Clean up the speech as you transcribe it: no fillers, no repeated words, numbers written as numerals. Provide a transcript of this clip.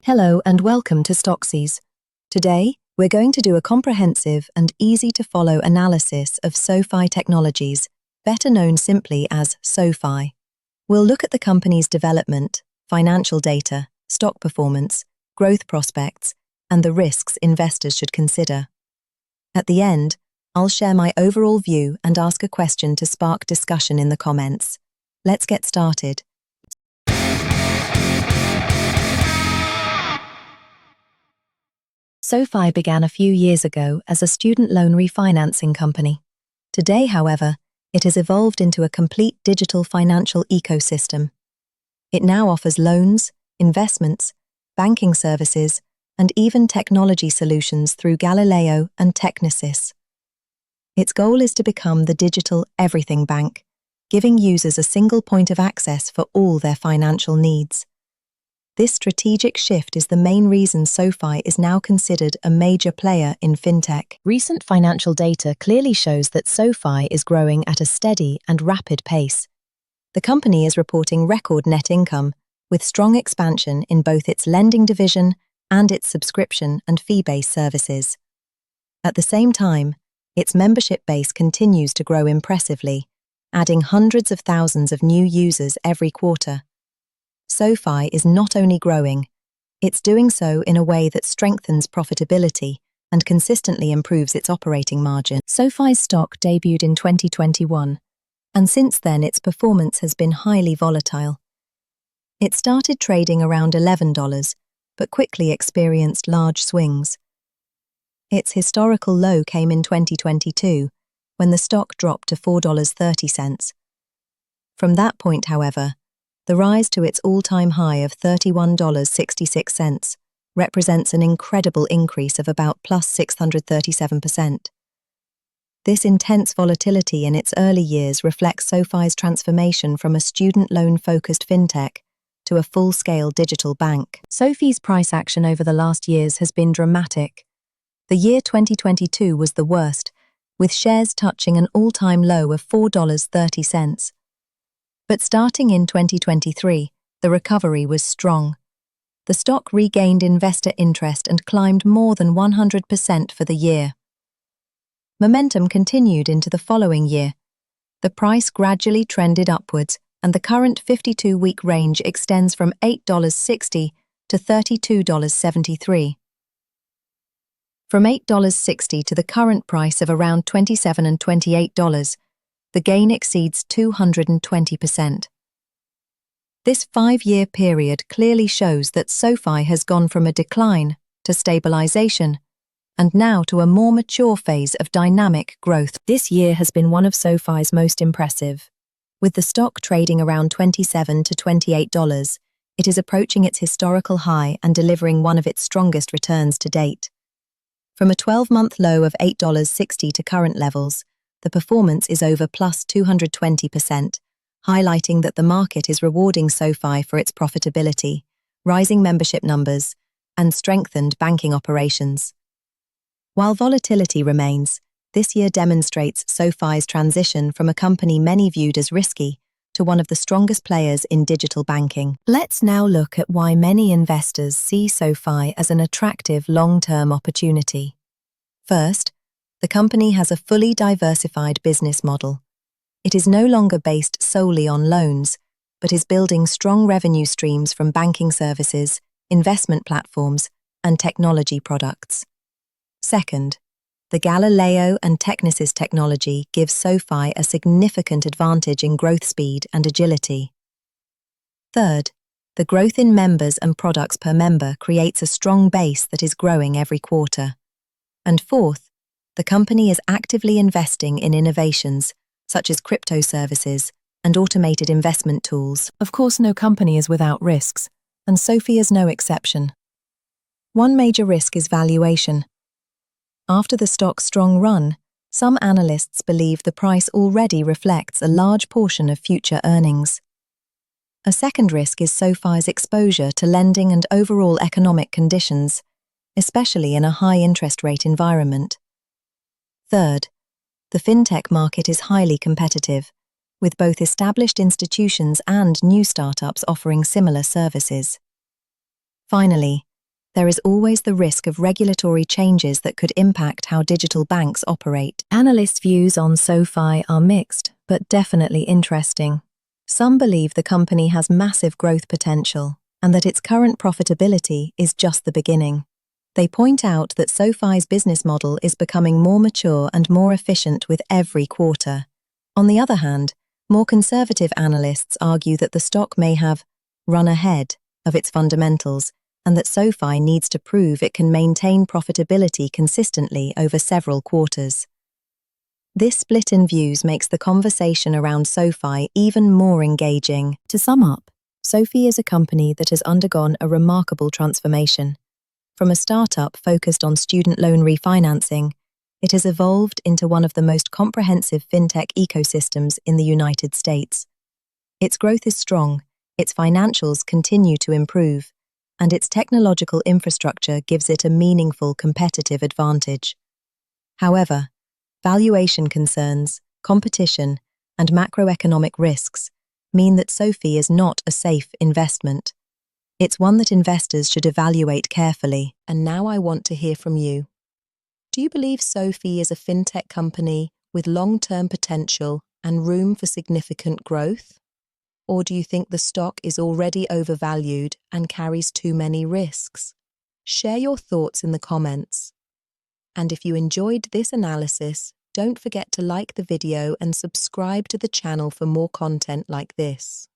Hello and welcome to Stoxies. Today, we're going to do a comprehensive and easy-to-follow analysis of SoFi Technologies, better known simply as SoFi. We'll look at the company's development, financial data, stock performance, growth prospects, and the risks investors should consider. At the end, I'll share my overall view and ask a question to spark discussion in the comments. Let's get started. SoFi began a few years ago as a student loan refinancing company. Today, however, it has evolved into a complete digital financial ecosystem. It now offers loans, investments, banking services, and even technology solutions through Galileo and Technisys. Its goal is to become the digital everything bank, giving users a single point of access for all their financial needs. This strategic shift is the main reason SoFi is now considered a major player in fintech. Recent financial data clearly shows that SoFi is growing at a steady and rapid pace. The company is reporting record net income, with strong expansion in both its lending division and its subscription and fee-based services. At the same time, its membership base continues to grow impressively, adding hundreds of thousands of new users every quarter. SoFi is not only growing, it's doing so in a way that strengthens profitability and consistently improves its operating margin. SoFi Stock debuted in 2021, and since then its performance has been highly volatile. It started trading around $11, but quickly experienced large swings. Its historical low came in 2022, when the stock dropped to $4.30. From that point, however, the rise to its all-time high of $31.66 represents an incredible increase of about plus 637%. This intense volatility in its early years reflects SoFi's transformation from a student loan-focused fintech to a full-scale digital bank. SoFi's price action over the last years has been dramatic. The year 2022 was the worst, with shares touching an all-time low of $4.30. But starting in 2023, the recovery was strong. The stock regained investor interest and climbed more than 100% for the year. Momentum continued into the following year. The price gradually trended upwards, and the current 52-week range extends from $8.60 to $32.73. From $8.60 to the current price of around $27 and $28, the gain exceeds 220%. This 5-year period clearly shows that SoFi has gone from a decline to stabilization, and now to a more mature phase of dynamic growth. This year has been one of SoFi's most impressive. With the stock trading around $27 to $28, it is approaching its historical high and delivering one of its strongest returns to date. From a 12-month low of $8.60 to current levels, the performance is over plus 220%, highlighting that the market is rewarding SoFi for its profitability, rising membership numbers, and strengthened banking operations. While volatility remains, this year demonstrates SoFi's transition from a company many viewed as risky to one of the strongest players in digital banking. Let's now look at why many investors see SoFi as an attractive long-term opportunity. First, the company has a fully diversified business model. It is no longer based solely on loans, but is building strong revenue streams from banking services, investment platforms, and technology products. Second, the Galileo and Technisys technology gives SoFi a significant advantage in growth speed and agility. Third, the growth in members and products per member creates a strong base that is growing every quarter. And fourth, the company is actively investing in innovations, such as crypto services and automated investment tools. Of course, no company is without risks, and SoFi is no exception. One major risk is valuation. After the stock's strong run, some analysts believe the price already reflects a large portion of future earnings. A second risk is SoFi's exposure to lending and overall economic conditions, especially in a high-interest rate environment. Third, the fintech market is highly competitive, with both established institutions and new startups offering similar services. Finally, there is always the risk of regulatory changes that could impact how digital banks operate. Analysts' views on SoFi are mixed, but definitely interesting. Some believe the company has massive growth potential and that its current profitability is just the beginning. They point out that SoFi's business model is becoming more mature and more efficient with every quarter. On the other hand, more conservative analysts argue that the stock may have run ahead of its fundamentals and that SoFi needs to prove it can maintain profitability consistently over several quarters. This split in views makes the conversation around SoFi even more engaging. To sum up, SoFi is a company that has undergone a remarkable transformation. From a startup focused on student loan refinancing, it has evolved into one of the most comprehensive fintech ecosystems in the United States. Its growth is strong, its financials continue to improve, and its technological infrastructure gives it a meaningful competitive advantage. However, valuation concerns, competition, and macroeconomic risks mean that SoFi is not a safe investment. It's one that investors should evaluate carefully. And now I want to hear from you. Do you believe SoFi is a fintech company with long-term potential and room for significant growth? Or do you think the stock is already overvalued and carries too many risks? Share your thoughts in the comments. And if you enjoyed this analysis, don't forget to like the video and subscribe to the channel for more content like this.